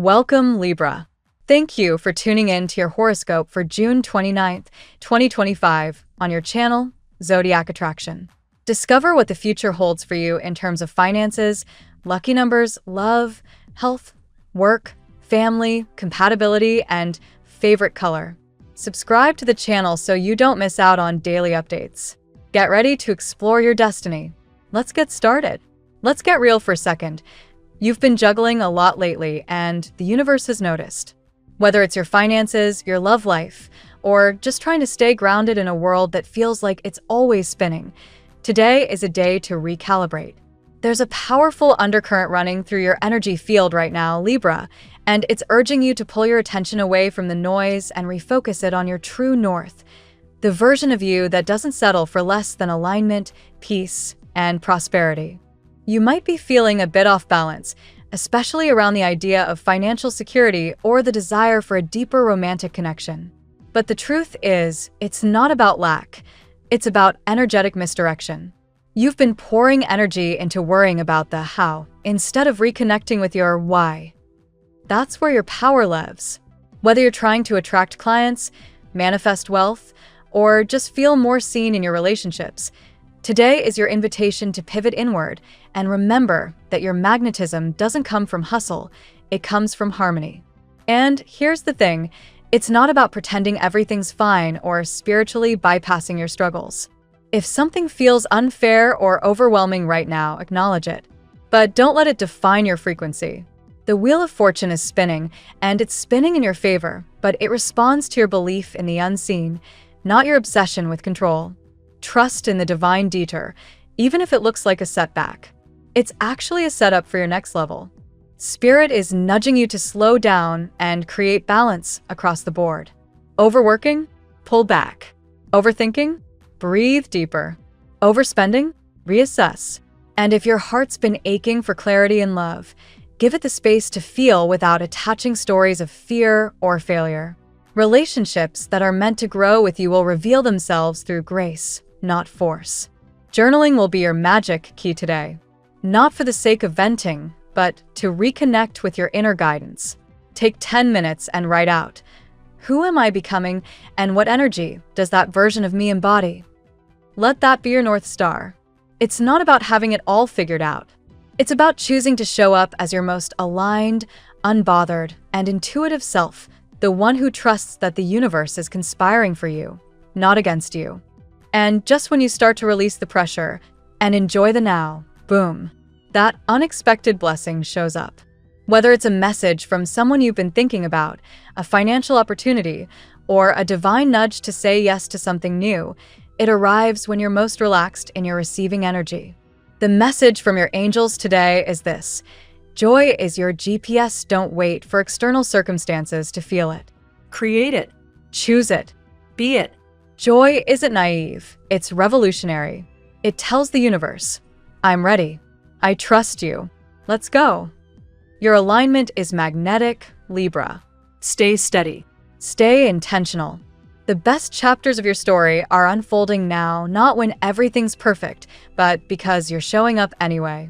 Welcome, Libra. Thank you for tuning in to your horoscope for June 29th, 2025 on your channel, Zodiac Attraction. Discover what the future holds for you in terms of finances, lucky numbers, love, health, work, family, compatibility, and favorite color. Subscribe to the channel so you don't miss out on daily updates. Get ready to explore your destiny. Let's get started. Let's get real for a second. You've been juggling a lot lately, and the universe has noticed. Whether it's your finances, your love life, or just trying to stay grounded in a world that feels like it's always spinning, today is a day to recalibrate. There's a powerful undercurrent running through your energy field right now, Libra, and it's urging you to pull your attention away from the noise and refocus it on your true north, the version of you that doesn't settle for less than alignment, peace, and prosperity. You might be feeling a bit off balance, especially around the idea of financial security or the desire for a deeper romantic connection. But the truth is, it's not about lack. It's about energetic misdirection. You've been pouring energy into worrying about the how instead of reconnecting with your why. That's where your power lives. Whether you're trying to attract clients, manifest wealth, or just feel more seen in your relationships, today is your invitation to pivot inward and remember that your magnetism doesn't come from hustle, it comes from harmony. And here's the thing, it's not about pretending everything's fine or spiritually bypassing your struggles. If something feels unfair or overwhelming right now, acknowledge it. But don't let it define your frequency. The Wheel of Fortune is spinning, and it's spinning in your favor, but it responds to your belief in the unseen, not your obsession with control. Trust in the divine detour, even if it looks like a setback. It's actually a setup for your next level. Spirit is nudging you to slow down and create balance across the board. Overworking? Pull back. Overthinking? Breathe deeper. Overspending? Reassess. And if your heart's been aching for clarity and love, give it the space to feel without attaching stories of fear or failure. Relationships that are meant to grow with you will reveal themselves through grace, not force. Journaling will be your magic key today. Not for the sake of venting, but to reconnect with your inner guidance. Take 10 minutes and write out, who am I becoming and what energy does that version of me embody? Let that be your North Star. It's not about having it all figured out. It's about choosing to show up as your most aligned, unbothered, and intuitive self, the one who trusts that the universe is conspiring for you, not against you. And just when you start to release the pressure and enjoy the now, boom, that unexpected blessing shows up. Whether it's a message from someone you've been thinking about, a financial opportunity, or a divine nudge to say yes to something new, it arrives when you're most relaxed in your receiving energy. The message from your angels today is this: joy is your GPS. Don't wait for external circumstances to feel it. Create it. Choose it. Be it. Joy isn't naive. It's revolutionary. It tells the universe, I'm ready. I trust you. Let's go. Your alignment is magnetic, Libra. Stay steady. Stay intentional. The best chapters of your story are unfolding now, not when everything's perfect, but because you're showing up anyway.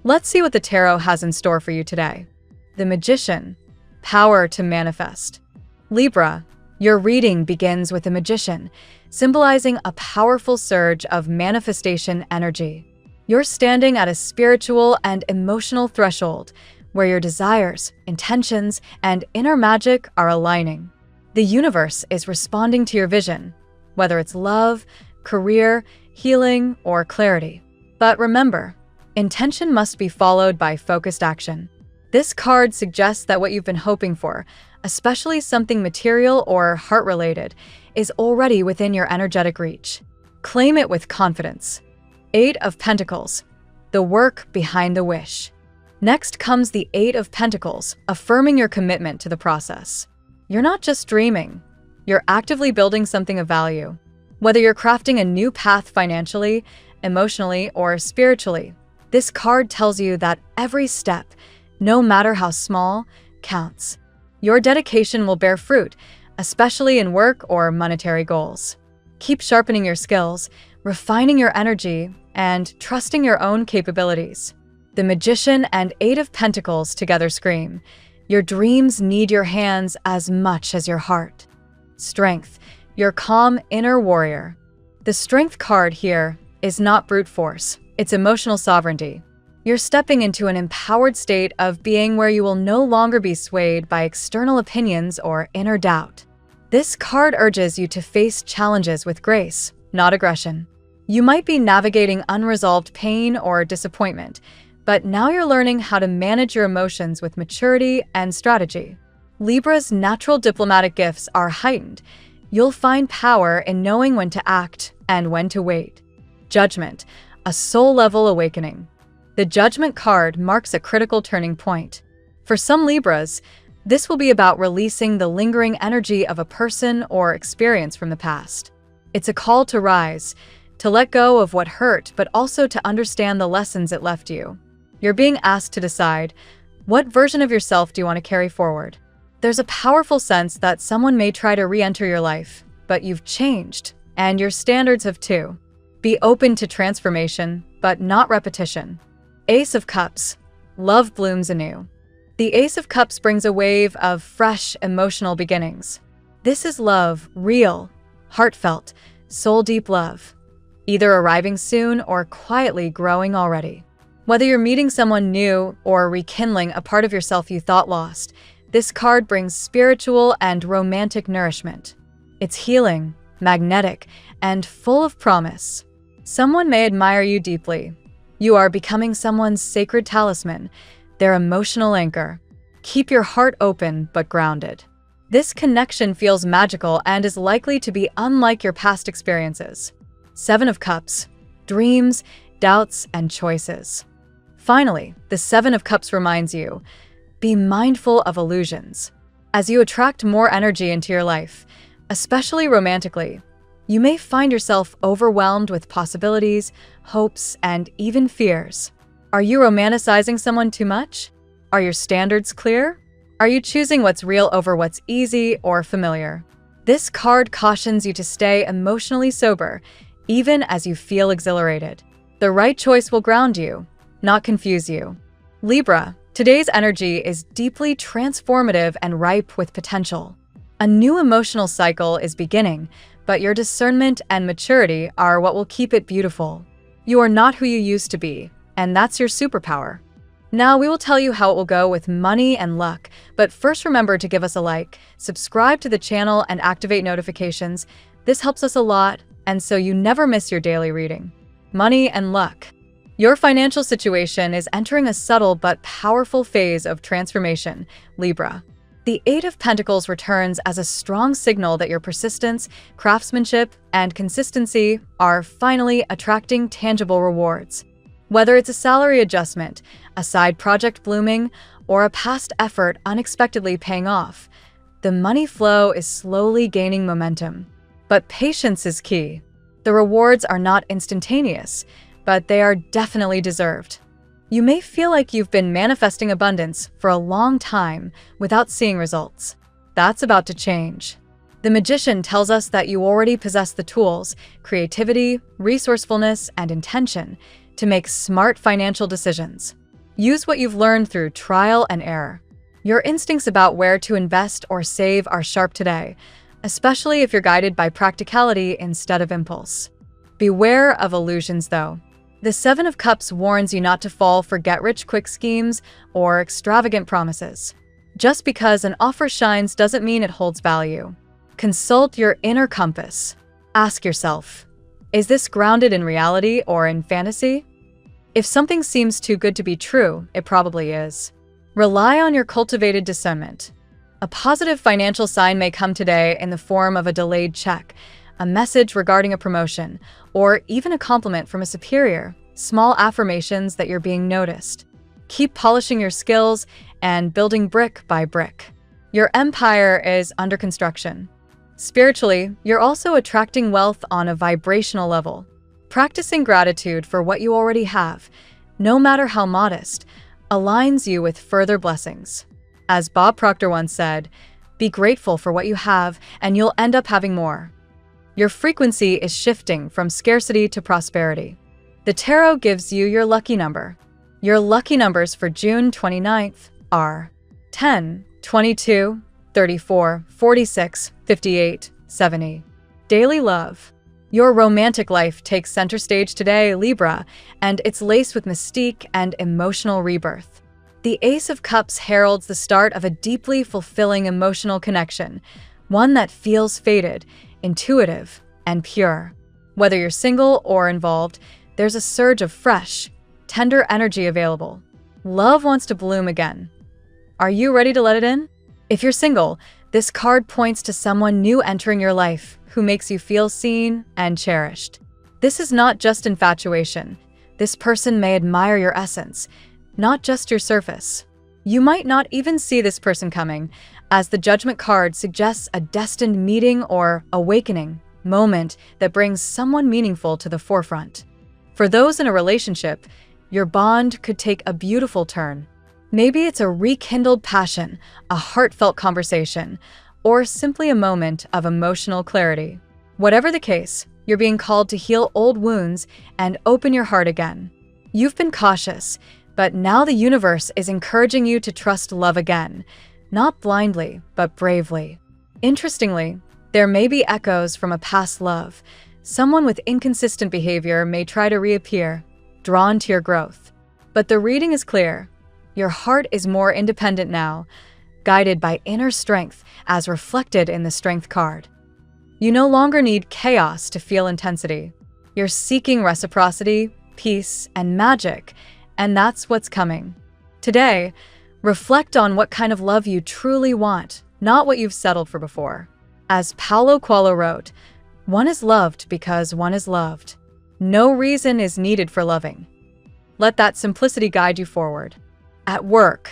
Let's see what the tarot has in store for you today. The Magician, power to manifest. Libra, your reading begins with the Magician, symbolizing a powerful surge of manifestation energy. You're standing at a spiritual and emotional threshold where your desires, intentions, and inner magic are aligning. The universe is responding to your vision, whether it's love, career, healing, or clarity. But remember, intention must be followed by focused action. This card suggests that what you've been hoping for, especially something material or heart-related, is already within your energetic reach. Claim it with confidence. 8 of Pentacles, the work behind the wish. Next comes the 8 of Pentacles, affirming your commitment to the process. You're not just dreaming, you're actively building something of value. Whether you're crafting a new path financially, emotionally, or spiritually, this card tells you that every step, no matter how small, counts. Your dedication will bear fruit, especially in work or monetary goals. Keep sharpening your skills, refining your energy, and trusting your own capabilities. The Magician and 8 of Pentacles together scream, Your dreams need your hands as much as your heart. Strength, your calm inner warrior. The Strength card here is not brute force, it's emotional sovereignty. You're stepping into an empowered state of being where you will no longer be swayed by external opinions or inner doubt. This card urges you to face challenges with grace, not aggression. You might be navigating unresolved pain or disappointment, but now you're learning how to manage your emotions with maturity and strategy. Libra's natural diplomatic gifts are heightened. You'll find power in knowing when to act and when to wait. Judgment, a soul-level awakening. The Judgment card marks a critical turning point. For some Libras, this will be about releasing the lingering energy of a person or experience from the past. It's a call to rise, to let go of what hurt, but also to understand the lessons it left you. You're being asked to decide, what version of yourself do you want to carry forward? There's a powerful sense that someone may try to re-enter your life, but you've changed, and your standards have too. Be open to transformation, but not repetition. Ace of Cups, love blooms anew. The Ace of Cups brings a wave of fresh, emotional beginnings. This is love, real, heartfelt, soul-deep love, either arriving soon or quietly growing already. Whether you're meeting someone new or rekindling a part of yourself you thought lost, this card brings spiritual and romantic nourishment. It's healing, magnetic, and full of promise. Someone may admire you deeply. You are becoming someone's sacred talisman, their emotional anchor. Keep your heart open but grounded. This connection feels magical and is likely to be unlike your past experiences. Seven of Cups, dreams, doubts, and choices. Finally, the Seven of Cups reminds you, be mindful of illusions. As you attract more energy into your life, especially romantically, you may find yourself overwhelmed with possibilities, hopes, and even fears. Are you romanticizing someone too much? Are your standards clear? Are you choosing what's real over what's easy or familiar? This card cautions you to stay emotionally sober, even as you feel exhilarated. The right choice will ground you, not confuse you. Libra, today's energy is deeply transformative and ripe with potential. A new emotional cycle is beginning, but your discernment and maturity are what will keep it beautiful. You are not who you used to be, and that's your superpower. Now we will tell you how it will go with money and luck, but first remember to give us a like, subscribe to the channel, and activate notifications. This helps us a lot, and so you never miss your daily reading. Money and luck. Your financial situation is entering a subtle but powerful phase of transformation, Libra. The Eight of Pentacles returns as a strong signal that your persistence, craftsmanship, and consistency are finally attracting tangible rewards. Whether it's a salary adjustment, a side project blooming, or a past effort unexpectedly paying off, the money flow is slowly gaining momentum. But patience is key. The rewards are not instantaneous, but they are definitely deserved. You may feel like you've been manifesting abundance for a long time without seeing results. That's about to change. The Magician tells us that you already possess the tools, creativity, resourcefulness, and intention to make smart financial decisions. Use what you've learned through trial and error. Your instincts about where to invest or save are sharp today, especially if you're guided by practicality instead of impulse. Beware of illusions, though. The Seven of Cups warns you not to fall for get-rich-quick schemes or extravagant promises. Just because an offer shines doesn't mean it holds value. Consult your inner compass. Ask yourself, is this grounded in reality or in fantasy? If something seems too good to be true, it probably is. Rely on your cultivated discernment. A positive financial sign may come today in the form of a delayed check, a message regarding a promotion, or even a compliment from a superior, small affirmations that you're being noticed. Keep polishing your skills and building brick by brick. Your empire is under construction. Spiritually, you're also attracting wealth on a vibrational level. Practicing gratitude for what you already have, no matter how modest, aligns you with further blessings. As Bob Proctor once said, be grateful for what you have and you'll end up having more. Your frequency is shifting from scarcity to prosperity. The tarot gives you your lucky number. Your lucky numbers for June 29th are 10, 22, 34, 46, 58, 70. Daily love. Your romantic life takes center stage today, Libra, and it's laced with mystique and emotional rebirth. The Ace of Cups heralds the start of a deeply fulfilling emotional connection, one that feels fated, intuitive, and pure. Whether you're single or involved, there's a surge of fresh, tender energy available. Love wants to bloom again. Are you ready to let it in? If you're single, this card points to someone new entering your life who makes you feel seen and cherished. This is not just infatuation. This person may admire your essence, not just your surface. You might not even see this person coming, as the Judgment card suggests a destined meeting or awakening moment that brings someone meaningful to the forefront. For those in a relationship, your bond could take a beautiful turn. Maybe it's a rekindled passion, a heartfelt conversation, or simply a moment of emotional clarity. Whatever the case, you're being called to heal old wounds and open your heart again. You've been cautious, but now the universe is encouraging you to trust love again, not blindly, but bravely. Interestingly, there may be echoes from a past love. Someone with inconsistent behavior may try to reappear, drawn to your growth. But the reading is clear. Your heart is more independent now, guided by inner strength as reflected in the Strength card. You no longer need chaos to feel intensity. You're seeking reciprocity, peace, and magic, and that's what's coming. Today, reflect on what kind of love you truly want, not what you've settled for before. As Paulo Coelho wrote, one is loved because one is loved. No reason is needed for loving. Let that simplicity guide you forward. At work.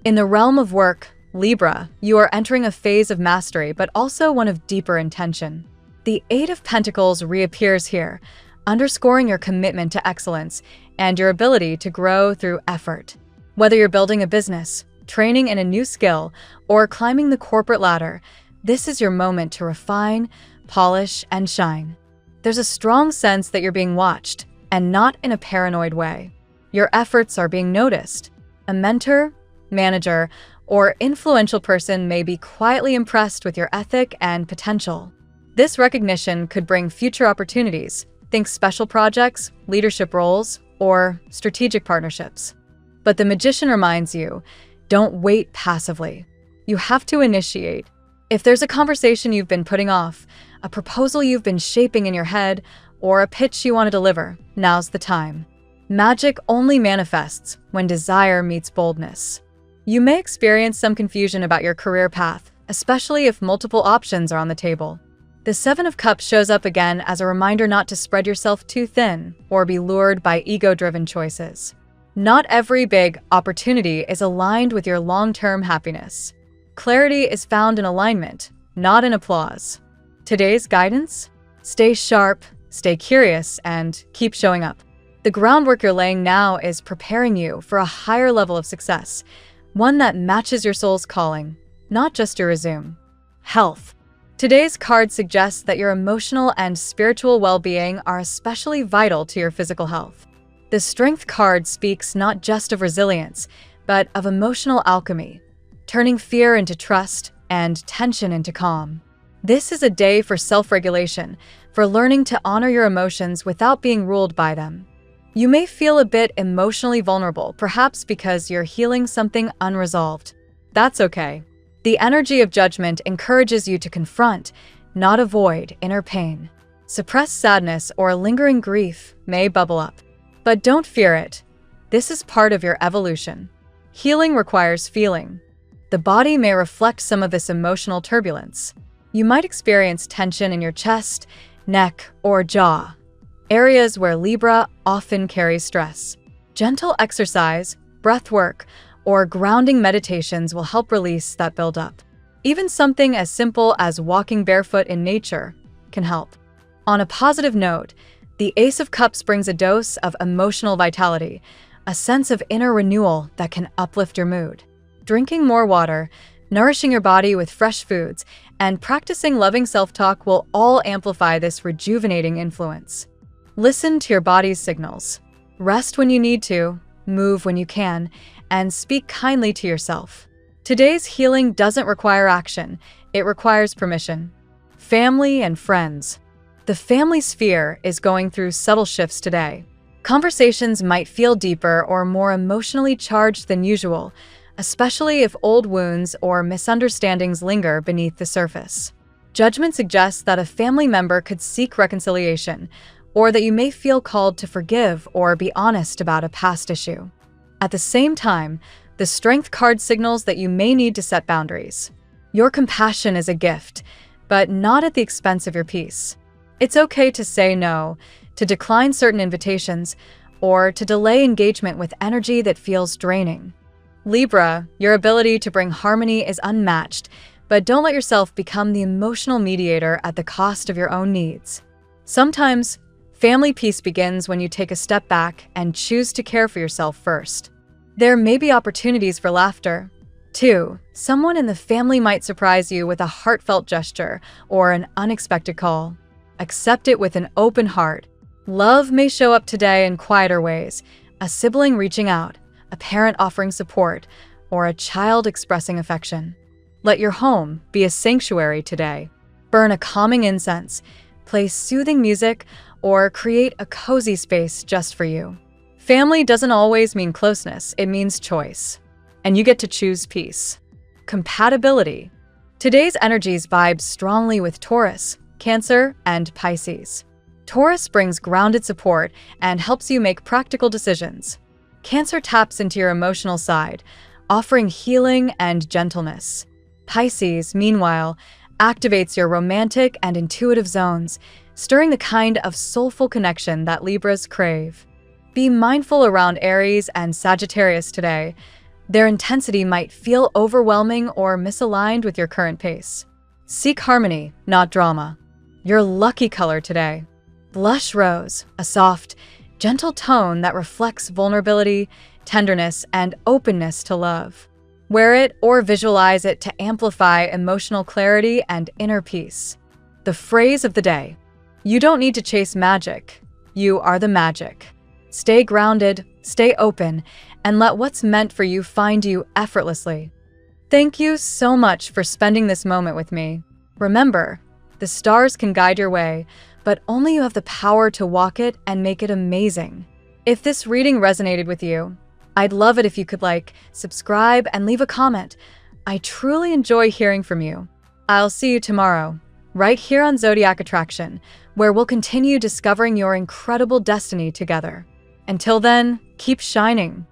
In the realm of work, Libra, you are entering a phase of mastery, but also one of deeper intention. The Eight of Pentacles reappears here, underscoring your commitment to excellence and your ability to grow through effort. Whether you're building a business, training in a new skill, or climbing the corporate ladder, this is your moment to refine, polish, and shine. There's a strong sense that you're being watched, and not in a paranoid way. Your efforts are being noticed. A mentor, manager, or influential person may be quietly impressed with your ethic and potential. This recognition could bring future opportunities. Think special projects, leadership roles, or strategic partnerships. But the magician reminds you, don't wait passively. You have to initiate. If there's a conversation you've been putting off, a proposal you've been shaping in your head, or a pitch you want to deliver, now's the time. Magic only manifests when desire meets boldness. You may experience some confusion about your career path, especially if multiple options are on the table. The Seven of Cups shows up again as a reminder not to spread yourself too thin or be lured by ego-driven choices. Not every big opportunity is aligned with your long-term happiness. Clarity is found in alignment, not in applause. Today's guidance? Stay sharp, stay curious, and keep showing up. The groundwork you're laying now is preparing you for a higher level of success, one that matches your soul's calling, not just your resume. Health. Today's card suggests that your emotional and spiritual well-being are especially vital to your physical health. The Strength card speaks not just of resilience, but of emotional alchemy, turning fear into trust and tension into calm. This is a day for self-regulation, for learning to honor your emotions without being ruled by them. You may feel a bit emotionally vulnerable, perhaps because you're healing something unresolved. That's okay. The energy of judgment encourages you to confront, not avoid, inner pain. Suppressed sadness or lingering grief may bubble up. But don't fear it. This is part of your evolution. Healing requires feeling. The body may reflect some of this emotional turbulence. You might experience tension in your chest, neck, or jaw, areas where Libra often carries stress. Gentle exercise, breath work, or grounding meditations will help release that buildup. Even something as simple as walking barefoot in nature can help. On a positive note, the Ace of Cups brings a dose of emotional vitality, a sense of inner renewal that can uplift your mood. Drinking more water, nourishing your body with fresh foods, and practicing loving self-talk will all amplify this rejuvenating influence. Listen to your body's signals. Rest when you need to, move when you can, and speak kindly to yourself. Today's healing doesn't require action, it requires permission. Family and friends. The family sphere is going through subtle shifts today. Conversations might feel deeper or more emotionally charged than usual, especially if old wounds or misunderstandings linger beneath the surface. Judgment suggests that a family member could seek reconciliation, or that you may feel called to forgive or be honest about a past issue. At the same time, the Strength card signals that you may need to set boundaries. Your compassion is a gift, but not at the expense of your peace. It's okay to say no, to decline certain invitations, or to delay engagement with energy that feels draining. Libra, your ability to bring harmony is unmatched, but don't let yourself become the emotional mediator at the cost of your own needs. Sometimes, family peace begins when you take a step back and choose to care for yourself first. There may be opportunities for laughter. 2. Someone in the family might surprise you with a heartfelt gesture or an unexpected call. Accept it with an open heart. Love may show up today in quieter ways, a sibling reaching out, a parent offering support, or a child expressing affection. Let your home be a sanctuary today. Burn a calming incense, play soothing music, or create a cozy space just for you. Family doesn't always mean closeness, it means choice. And you get to choose peace. Compatibility. Today's energies vibe strongly with Taurus, Cancer, and Pisces. Taurus brings grounded support and helps you make practical decisions. Cancer taps into your emotional side, offering healing and gentleness. Pisces, meanwhile, activates your romantic and intuitive zones, stirring the kind of soulful connection that Libras crave. Be mindful around Aries and Sagittarius today. Their intensity might feel overwhelming or misaligned with your current pace. Seek harmony, not drama. Your lucky color today. Blush rose, a soft, gentle tone that reflects vulnerability, tenderness, and openness to love. Wear it or visualize it to amplify emotional clarity and inner peace. The phrase of the day. You don't need to chase magic. You are the magic. Stay grounded, stay open, and let what's meant for you find you effortlessly. Thank you so much for spending this moment with me. Remember, the stars can guide your way, but only you have the power to walk it and make it amazing. If this reading resonated with you, I'd love it if you could subscribe, and leave a comment. I truly enjoy hearing from you. I'll see you tomorrow, right here on Zodiac Attraction, where we'll continue discovering your incredible destiny together. Until then, keep shining.